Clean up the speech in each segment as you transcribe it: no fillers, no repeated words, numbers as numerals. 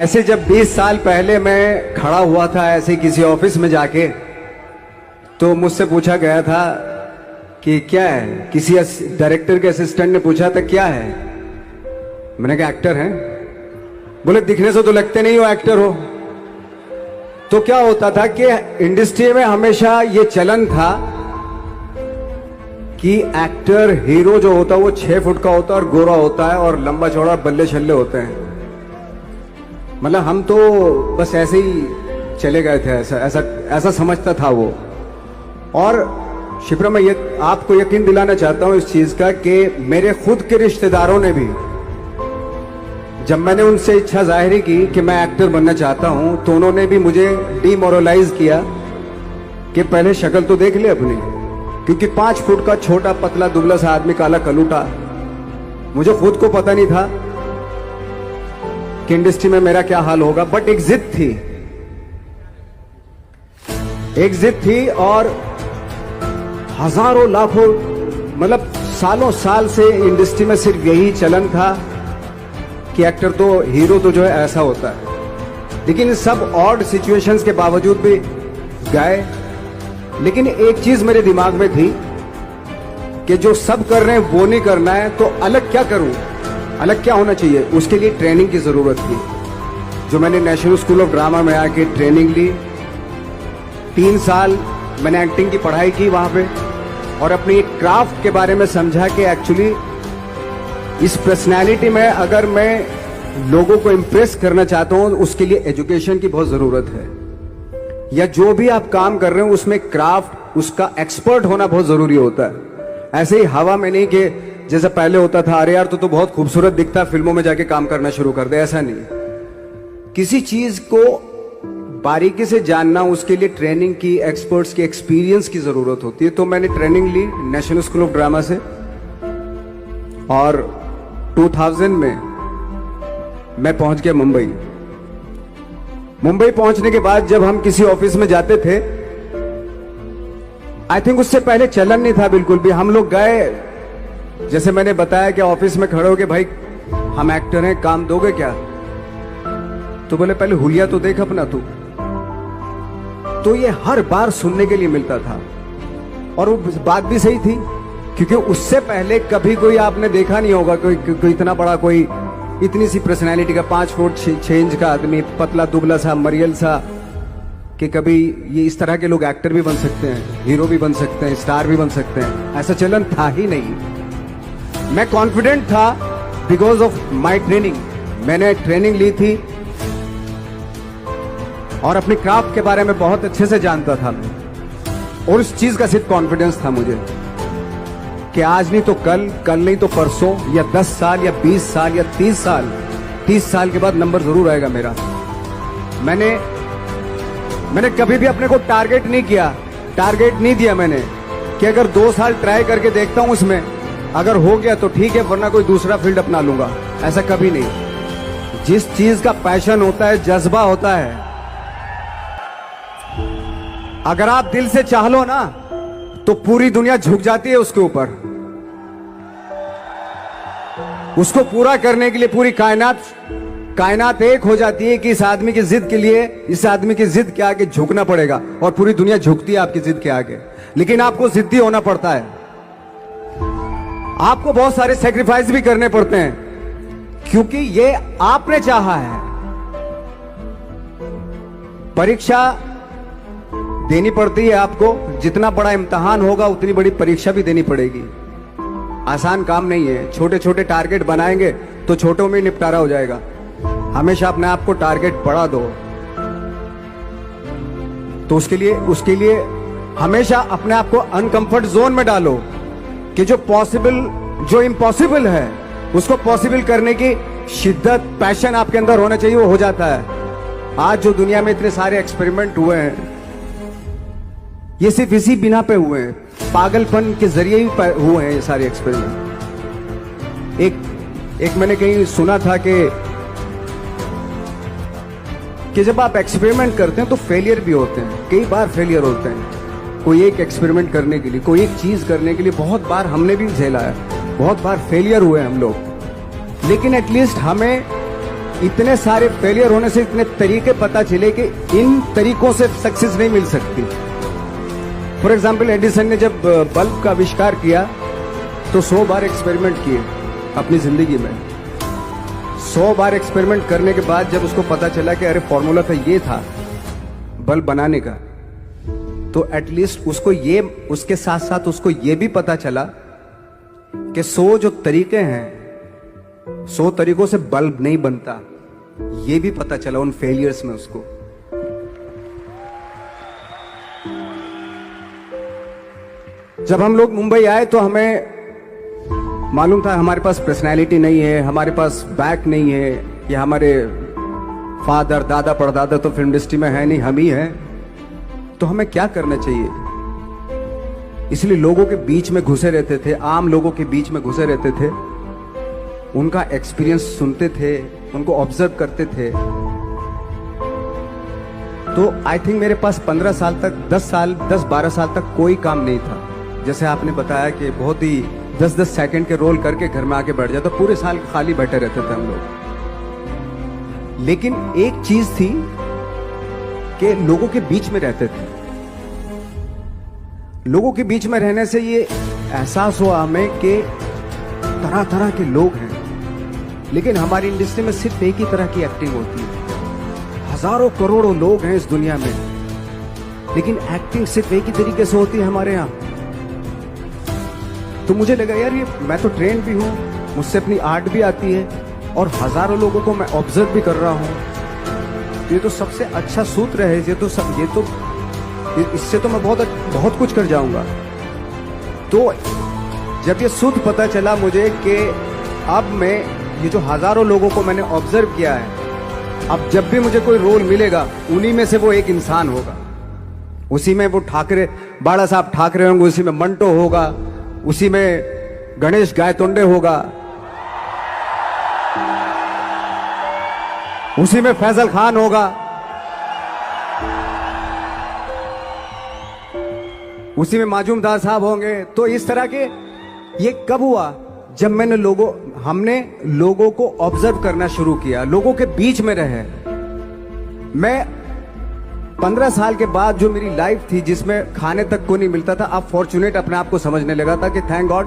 ऐसे जब 20 साल पहले मैं खड़ा हुआ था ऐसे किसी ऑफिस में जाके, तो मुझसे पूछा गया था कि क्या है। किसी डायरेक्टर के असिस्टेंट ने पूछा था क्या है। मैंने कहा एक्टर हैं। बोले दिखने से तो लगते नहीं हो एक्टर हो। तो क्या होता था कि इंडस्ट्री में हमेशा ये चलन था कि एक्टर हीरो जो होता है वो 6 फुट का होता है और गोरा होता है और लंबा चौड़ा बल्ले छल्ले होते हैं। मतलब हम तो बस ऐसे ही चले गए थे, ऐसा ऐसा ऐसा समझता था वो। और शिप्रा, मैं ये आपको यकीन दिलाना चाहता हूं इस चीज का कि मेरे खुद के रिश्तेदारों ने भी, जब मैंने उनसे इच्छा जाहिर की कि मैं एक्टर बनना चाहता हूं, तो उन्होंने भी मुझे डीमोरलाइज किया कि पहले शक्ल तो देख ले अपनी, क्योंकि 5 फुट का छोटा पतला दुबला सा आदमी, काला कलूटा। मुझे खुद को पता नहीं था कि इंडस्ट्री में मेरा क्या हाल होगा, बट एक जिद थी, एक जिद थी। और हजारों लाखों, मतलब सालों साल से इंडस्ट्री में सिर्फ यही चलन था कि एक्टर तो, हीरो तो जो है ऐसा होता है। लेकिन इन सब ऑड सिचुएशंस के बावजूद भी गए। लेकिन एक चीज मेरे दिमाग में थी कि जो सब कर रहे हैं वो नहीं करना है, तो अलग क्या करूं, अलग क्या होना चाहिए। उसके लिए ट्रेनिंग की जरूरत थी, जो मैंने नेशनल स्कूल ऑफ ड्रामा में आके ट्रेनिंग ली। 3 साल मैंने एक्टिंग की पढ़ाई की वहां पे, और अपनी क्राफ्ट के बारे में समझा कि एक्चुअली इस पर्सनैलिटी में अगर मैं लोगों को इंप्रेस करना चाहता हूं, उसके लिए एजुकेशन की बहुत जरूरत है। या जो भी आप काम कर रहे हो उसमें क्राफ्ट, उसका एक्सपर्ट होना बहुत जरूरी होता है। ऐसे ही हवा में नहीं कि जैसे पहले होता था, अरे यार तो बहुत खूबसूरत दिखता, फिल्मों में जाके काम करना शुरू कर दे। ऐसा नहीं, किसी चीज को बारीकी से जानना, उसके लिए ट्रेनिंग की, एक्सपर्ट्स की, एक्सपीरियंस की जरूरत होती है। तो मैंने ट्रेनिंग ली नेशनल स्कूल ऑफ ड्रामा से, और 2000 में मैं पहुंच गया मुंबई। मुंबई पहुंचने के बाद जब हम किसी ऑफिस में जाते थे, आई थिंक उससे पहले चलन नहीं था बिल्कुल भी। हम लोग गए, जैसे मैंने बताया कि ऑफिस में खड़े हो के, भाई हम एक्टर हैं, काम दोगे क्या। तो बोले पहले हुलिया तो देख अपना तू। तो ये हर बार सुनने के लिए मिलता था, और वो बात भी सही थी, क्योंकि उससे पहले कभी कोई आपने देखा नहीं होगा कोई इतना बड़ा, कोई इतनी सी पर्सनैलिटी का 5 फुट 6 इंच का आदमी, पतला दुबला सा मरियल सा, कि कभी ये इस तरह के लोग एक्टर भी बन सकते हैं, हीरो भी बन सकते हैं, स्टार भी बन सकते हैं। ऐसा चलन था ही नहीं। मैं कॉन्फिडेंट था बिकॉज ऑफ माई ट्रेनिंग। मैंने ट्रेनिंग ली थी और अपनी क्राफ्ट के बारे में बहुत अच्छे से जानता था मैं, और उस चीज का सिर्फ कॉन्फिडेंस था मुझे कि आज नहीं तो कल, कल नहीं तो परसों, या 10 साल या 20 साल या 30 साल के बाद नंबर जरूर आएगा मेरा। मैंने कभी भी अपने को टारगेट नहीं किया, टारगेट नहीं दिया मैंने कि अगर 2 साल ट्राई करके देखता हूं, उसमें अगर हो गया तो ठीक है, वरना कोई दूसरा फील्ड अपना लूंगा। ऐसा कभी नहीं। जिस चीज का पैशन होता है, जज्बा होता है, अगर आप दिल से चाह लो ना, तो पूरी दुनिया झुक जाती है उसके ऊपर। उसको पूरा करने के लिए पूरी कायनात एक हो जाती है कि इस आदमी की जिद के लिए, इस आदमी की जिद के आगे झुकना पड़ेगा, और पूरी दुनिया झुकती है आपकी जिद के आगे। लेकिन आपको जिद्दी होना पड़ता है, आपको बहुत सारे सेक्रीफाइस भी करने पड़ते हैं, क्योंकि ये आपने चाहा है। परीक्षा देनी पड़ती है आपको, जितना बड़ा इम्तिहान होगा उतनी बड़ी परीक्षा भी देनी पड़ेगी। आसान काम नहीं है। छोटे छोटे टारगेट बनाएंगे तो छोटों में निपटारा हो जाएगा। हमेशा अपने आप को टारगेट बढ़ा दो। तो उसके लिए हमेशा अपने आप को अनकंफर्ट जोन में डालो, कि जो इम्पॉसिबल है उसको पॉसिबल करने की शिद्दत, पैशन आपके अंदर होना चाहिए, वो हो जाता है। आज जो दुनिया में इतने सारे एक्सपेरिमेंट हुए हैं, ये सिर्फ इसी बिना पे हुए हैं, पागलपन के जरिए ही हुए हैं ये सारे एक्सपेरिमेंट। एक मैंने कहीं सुना था कि जब आप एक्सपेरिमेंट करते हैं तो फेलियर भी होते हैं, कई बार फेलियर होते हैं। कोई एक एक्सपेरिमेंट करने के लिए, कोई एक चीज करने के लिए बहुत बार हमने भी झेला है, बहुत बार फेलियर हुए हम लोग। लेकिन एटलीस्ट हमें इतने सारे फेलियर होने से इतने तरीके पता चले कि इन तरीकों से सक्सेस नहीं मिल सकती। फॉर एग्जाम्पल, एडिसन ने जब बल्ब का आविष्कार किया तो 100 बार एक्सपेरिमेंट किए अपनी जिंदगी में। 100 बार एक्सपेरिमेंट करने के बाद जब उसको पता चला कि अरे फॉर्मूला तो ये था बल्ब बनाने का, तो एटलीस्ट उसको ये, उसके साथ साथ उसको ये भी पता चला कि 100 जो तरीके हैं, 100 तरीकों से बल्ब नहीं बनता, ये भी पता चला उन फेलियर्स में उसको। जब हम लोग मुंबई आए तो हमें मालूम था हमारे पास पर्सनैलिटी नहीं है, हमारे पास बैक नहीं है, या हमारे फादर दादा परदादा तो फिल्म इंडस्ट्री में है नहीं, हम ही हैं, तो हमें क्या करना चाहिए। इसलिए लोगों के बीच में घुसे रहते थे, आम लोगों के बीच में घुसे रहते थे, उनका एक्सपीरियंस सुनते थे, उनको ऑब्जर्व करते थे। तो आई थिंक मेरे पास 15 साल तक, 10-12 साल तक कोई काम नहीं था। जैसे आपने बताया कि बहुत ही 10-10 सेकंड के रोल करके घर में आके बैठ जाता, तो पूरे साल खाली बैठे रहते थे हम लोग। लेकिन एक चीज थी कि लोगों के बीच में रहते थे। लोगों के बीच में रहने से ये एहसास हुआ हमें कि तरह तरह के लोग हैं, लेकिन हमारी इंडस्ट्री में सिर्फ एक ही तरह की एक्टिंग होती है। हजारों करोड़ों लोग हैं इस दुनिया में, लेकिन एक्टिंग सिर्फ एक ही तरीके से होती है हमारे यहां। तो मुझे लगा यार, ये मैं तो ट्रेन भी हूं, मुझसे अपनी आर्ट भी आती है, और हजारों लोगों को मैं ऑब्जर्व भी कर रहा हूं। ये तो सबसे अच्छा सूत्र है, इससे तो मैं बहुत कुछ कर जाऊंगा। तो जब ये सूत्र पता चला मुझे कि अब मैं ये जो हजारों लोगों को मैंने ऑब्जर्व किया है, अब जब भी मुझे कोई रोल मिलेगा उन्हीं में से वो एक इंसान होगा। उसी में वो ठाकरे, बाड़ा साहब ठाकरे होंगे, उसी में मंटो होगा, उसी में गणेश गायतोंडे होगा, उसी में फैजल खान होगा, उसी में माजूमदार साहब होंगे। तो इस तरह के, ये कब हुआ? जब हमने लोगों को ऑब्जर्व करना शुरू किया, लोगों के बीच में रहे। मैं 15 साल के बाद जो मेरी लाइफ थी, जिसमें खाने तक को नहीं मिलता था, अब फॉर्चुनेट अपने आप को समझने लगा था कि थैंक गॉड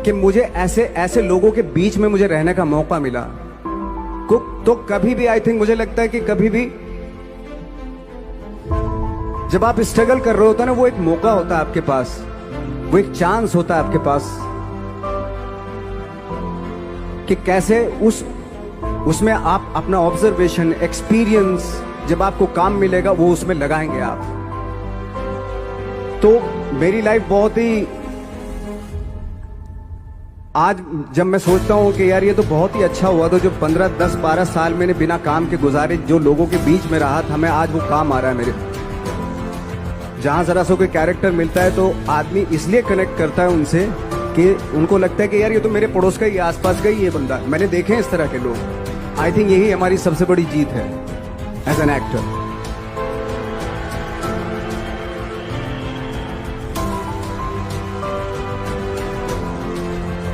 कि मुझे ऐसे लोगों के बीच में मुझे रहने का मौका मिला। तो कभी भी, आई थिंक मुझे लगता है कि कभी भी जब आप स्ट्रगल कर रहे होते हैं ना, वो एक मौका होता है आपके पास, वो एक चांस होता है आपके पास कि कैसे उसमें आप अपना ऑब्जर्वेशन, एक्सपीरियंस, जब आपको काम मिलेगा वो उसमें लगाएंगे आप। तो मेरी लाइफ बहुत ही, आज जब मैं सोचता हूं कि यार ये तो बहुत ही अच्छा हुआ, तो जो 15, 10, 12 साल मैंने बिना काम के गुजारे, जो लोगों के बीच में रहा था, मैं आज वो काम आ रहा है मेरे। जहां जरा सा कोई कैरेक्टर मिलता है तो आदमी इसलिए कनेक्ट करता है उनसे कि उनको लगता है कि यार ये तो मेरे पड़ोस का ही, आसपास का ही ये बंदा। मैंने देखे हैं इस तरह के लोग। आई थिंक यही हमारी सबसे बड़ी जीत है as an actor.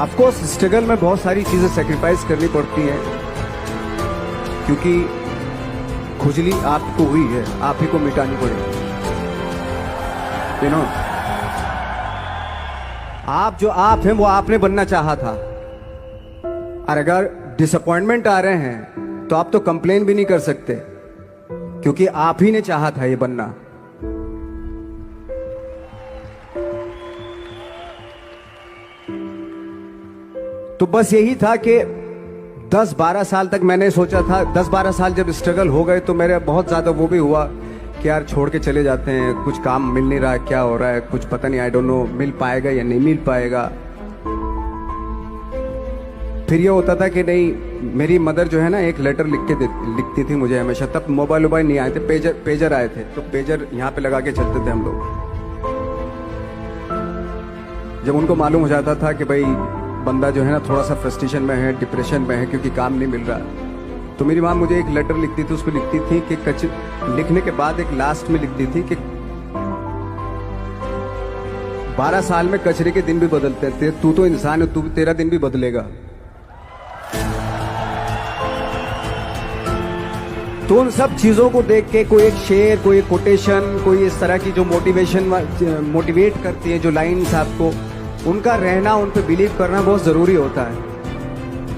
Of course struggle में बहुत सारी चीजें सेक्रीफाइस करनी पड़ती हैं, क्योंकि खुजली आपको हुई है, आप ही को मिटानी पड़ेगी। यू नो, आप जो आप हैं वो आपने बनना चाहा था, और अगर डिसअपॉइंटमेंट आ रहे हैं तो आप तो कंप्लेन भी नहीं कर सकते, क्योंकि आप ही ने चाहा था ये बनना। तो बस यही था कि 10-12 साल तक मैंने सोचा था, 10-12 साल जब स्ट्रगल हो गए तो मेरे बहुत ज्यादा वो भी हुआ कि यार छोड़ के चले जाते हैं, कुछ काम मिल नहीं रहा है, क्या हो रहा है कुछ पता नहीं, आई डोंट नो मिल पाएगा या नहीं मिल पाएगा। फिर ये होता था कि नहीं, मेरी मदर जो है ना एक लेटर लिखती थी मुझे हमेशा। तब मोबाइल नहीं आए थे, पेजर आए थे, तो पेजर यहाँ पे लगा के चलते थे हम लोग। जब उनको मालूम हो जाता था कि भाई बंदा जो है ना थोड़ा सा फ्रस्ट्रेशन में है, डिप्रेशन में है, क्योंकि काम नहीं मिल रहा, तो मेरी माँ मुझे एक लेटर लिखती थी। उसको लिखती थी कि लिखने के बाद एक लास्ट में लिखती थी कि 12 साल में कचरे के दिन भी बदलते थे, तू तो इंसान है, तू तेरा दिन भी बदलेगा। तो उन सब चीजों को देख के कोई एक शेर, कोई एक कोटेशन, कोई इस तरह की जो मोटिवेट करती है जो लाइन्स आपको, उनका रहना, उन पे बिलीव करना बहुत जरूरी होता है,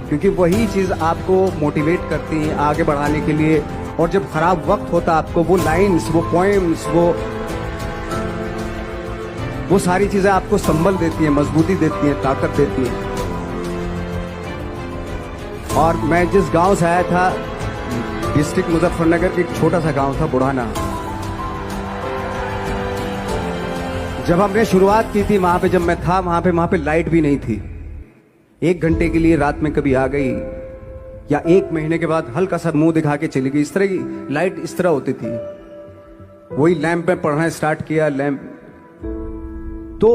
क्योंकि वही चीज आपको मोटिवेट करती है आगे बढ़ाने के लिए। और जब खराब वक्त होता है आपको वो लाइन्स, वो पोएम्स, वो सारी चीजें आपको संबल देती हैं, मजबूती देती हैं, ताकत देती हैं। और मैं जिस गांव से आया था, डिस्ट्रिक्ट मुजफ्फरनगर के एक छोटा सा गांव था बुढ़ाना, जब हमने शुरुआत की थी वहां पे, जब मैं था वहां पे लाइट भी नहीं थी। 1 घंटे के लिए रात में कभी आ गई, या 1 महीने के बाद हल्का सा मुंह दिखा के चली गई। इस तरह की लाइट इस तरह होती थी। वही लैंप में पढ़ना स्टार्ट किया, लैंप। तो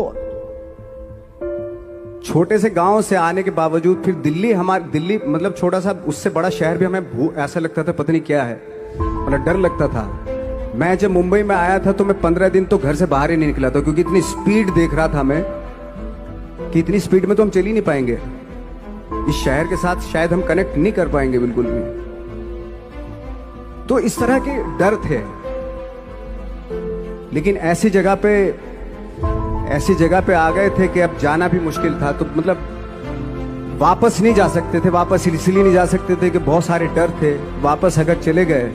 छोटे से गांव से आने के बावजूद फिर दिल्ली मतलब छोटा सा, उससे बड़ा शहर भी हमें ऐसा लगता था पता नहीं क्या है, मतलब डर लगता था। मैं जब मुंबई में आया था तो मैं 15 दिन तो घर से बाहर ही नहीं निकला था, क्योंकि इतनी स्पीड देख रहा था मैं कि इतनी स्पीड में तो हम चल ही नहीं पाएंगे, इस शहर के साथ शायद हम कनेक्ट नहीं कर पाएंगे बिल्कुल भी। तो इस तरह के डर थे। लेकिन ऐसी जगह पे आ गए थे कि अब जाना भी मुश्किल था। तो मतलब वापस नहीं जा सकते थे, वापस इसलिए नहीं जा सकते थे कि बहुत सारे डर थे। वापस अगर चले गए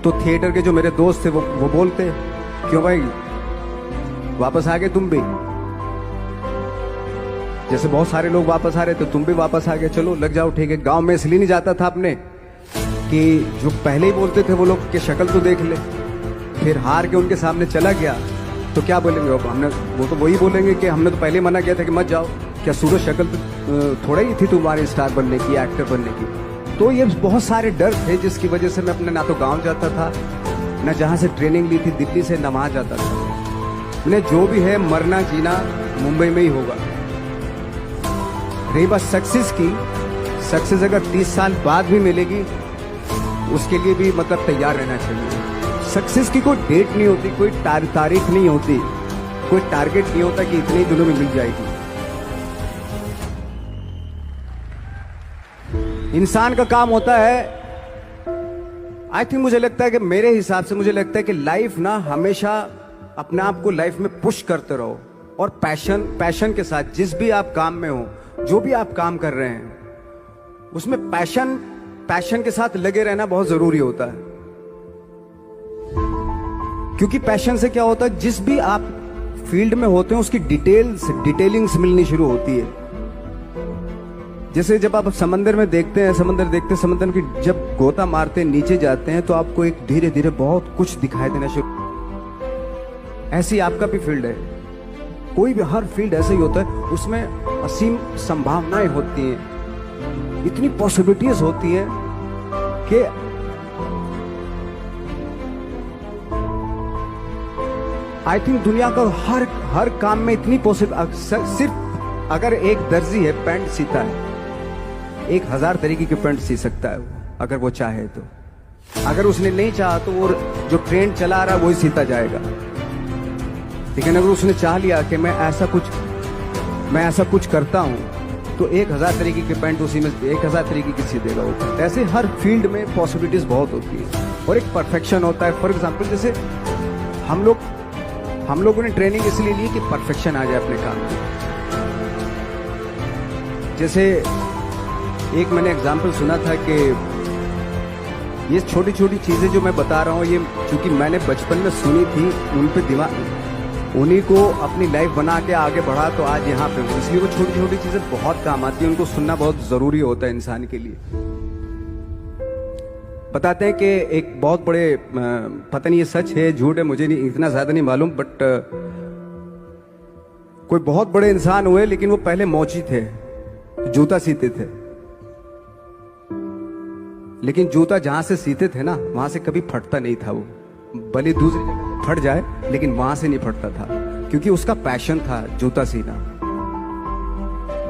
तो थिएटर के जो मेरे दोस्त थे वो बोलते, क्यों भाई वापस आ गए तुम भी, जैसे बहुत सारे लोग वापस आ रहे थे तुम भी वापस आ गए, चलो लग जाओ ठीक है। गांव में इसलिए नहीं जाता था अपने कि जो पहले ही बोलते थे वो लोग कि शक्ल तो देख ले, फिर हार के उनके सामने चला गया तो क्या बोलेंगे वो तो वही बोलेंगे कि हमने तो पहले मना किया था कि मत जाओ, क्या सूरज शक्ल थोड़ा ही थी तुम्हारे स्टार बनने की, एक्टर बनने की। तो ये बहुत सारे डर थे जिसकी वजह से मैं अपने ना तो गांव जाता था, ना जहां से ट्रेनिंग ली थी दिल्ली से, ना वहां जाता था। मैंने जो भी है मरना जीना मुंबई में ही होगा। रही बात सक्सेस की, सक्सेस अगर 30 साल बाद भी मिलेगी उसके लिए भी मतलब तैयार रहना चाहिए। सक्सेस की कोई डेट नहीं होती, कोई तारीख नहीं होती, कोई टारगेट नहीं होता कि इतने दिनों में मिल जाएगी। इंसान का काम होता है, आई थिंक मुझे लगता है कि मेरे हिसाब से मुझे लगता है कि लाइफ ना हमेशा अपने आप को लाइफ में पुश करते रहो, और पैशन के साथ जिस भी आप काम में हो, जो भी आप काम कर रहे हैं उसमें पैशन के साथ लगे रहना बहुत जरूरी होता है। क्योंकि पैशन से क्या होता है, जिस भी आप फील्ड में होते हैं उसकी डिटेलिंग्स मिलनी शुरू होती है। जैसे जब आप समंदर में देखते हैं, समंदर की जब गोता मारते हैं, नीचे जाते हैं तो आपको एक धीरे धीरे बहुत कुछ दिखाई देना शुरू। ऐसी आपका भी फील्ड है, कोई भी हर फील्ड ऐसे ही होता है, उसमें असीम संभावनाएं होती हैं, इतनी पॉसिबिलिटीज होती हैं कि आई थिंक दुनिया का हर काम में इतनी सिर्फ अगर एक दर्जी है पैंट सीता है, 1000 तरीके की पैंट सी सकता है वो, अगर वो चाहे तो। अगर उसने नहीं चाहा तो वो जो ट्रेंड चला रहा है वही सीता जाएगा। लेकिन अगर उसने चाह लिया कि मैं ऐसा कुछ करता हूं तो 1000 तरीके की पैंट उसी में 1000 तरीके की सी देगा वो। ऐसे हर फील्ड में पॉसिबिलिटीज बहुत होती है और एक परफेक्शन होता है। फॉर एग्जाम्पल जैसे हम लोगों ने ट्रेनिंग इसलिए ली कि परफेक्शन आ जाए अपने काम में। जैसे एक मैंने एग्जाम्पल सुना था कि ये छोटी छोटी चीजें जो मैं बता रहा हूँ, ये चूंकि मैंने बचपन में सुनी थी, उन पे दिमाग, उन्हीं को अपनी लाइफ बना के आगे बढ़ा तो आज यहाँ पे हूँ। इसलिए वो छोटी छोटी चीजें बहुत काम आती है, उनको सुनना बहुत जरूरी होता है इंसान के लिए। बताते हैं कि एक बहुत बड़े, पता नहीं ये सच है झूठ है, मुझे नहीं इतना ज्यादा नहीं मालूम, बट कोई बहुत बड़े इंसान हुए, लेकिन वो पहले मोची थे, जूता सीते थे। लेकिन जूता जहां से सीते थे ना, वहां से कभी फटता नहीं था वो, भले दूसरी जगह फट जाए लेकिन वहां से नहीं फटता था, क्योंकि उसका पैशन था जूता सीना।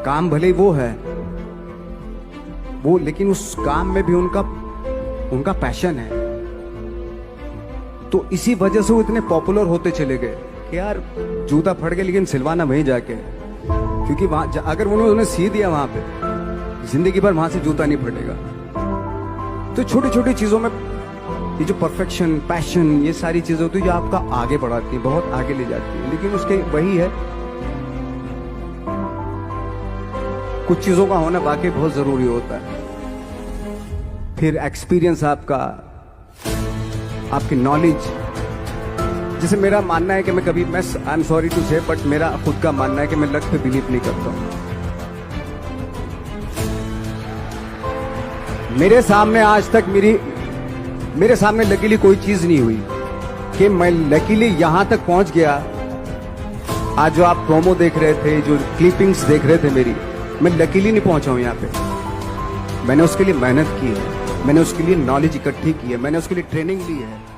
काम भले वो है वो, लेकिन उस काम में भी उनका पैशन है। तो इसी वजह से वो इतने पॉपुलर होते चले गए कि यार जूता फट गया लेकिन सिलवाना वहीं जाके, क्योंकि वहां अगर उन्होंने सी दिया वहां पे, जिंदगी भर वहां से जूता नहीं फटेगा। तो छोटी छोटी चीजों में ये जो परफेक्शन, पैशन, ये सारी चीजें होती है जो आपका आगे बढ़ाती है, बहुत आगे ले जाती है। लेकिन उसके वही है, कुछ चीजों का होना वाकई बहुत जरूरी होता है। फिर एक्सपीरियंस आपका, आपकी नॉलेज। जैसे मेरा मानना है कि मैं कभी, मैं आई एम सॉरी टू से, बट मेरा खुद का मानना है कि मैं लक पे बिलीव नहीं करता हूं। मेरे सामने आज तक मेरे सामने लकीली कोई चीज नहीं हुई कि मैं लकीली यहां तक पहुंच गया। आज जो आप प्रोमो देख रहे थे, जो क्लिपिंग्स देख रहे थे मेरी, मैं लकीली नहीं पहुंचा हूं यहां पे। मैंने उसके लिए मेहनत की है, मैंने उसके लिए नॉलेज इकट्ठी की है, मैंने उसके लिए ट्रेनिंग ली है।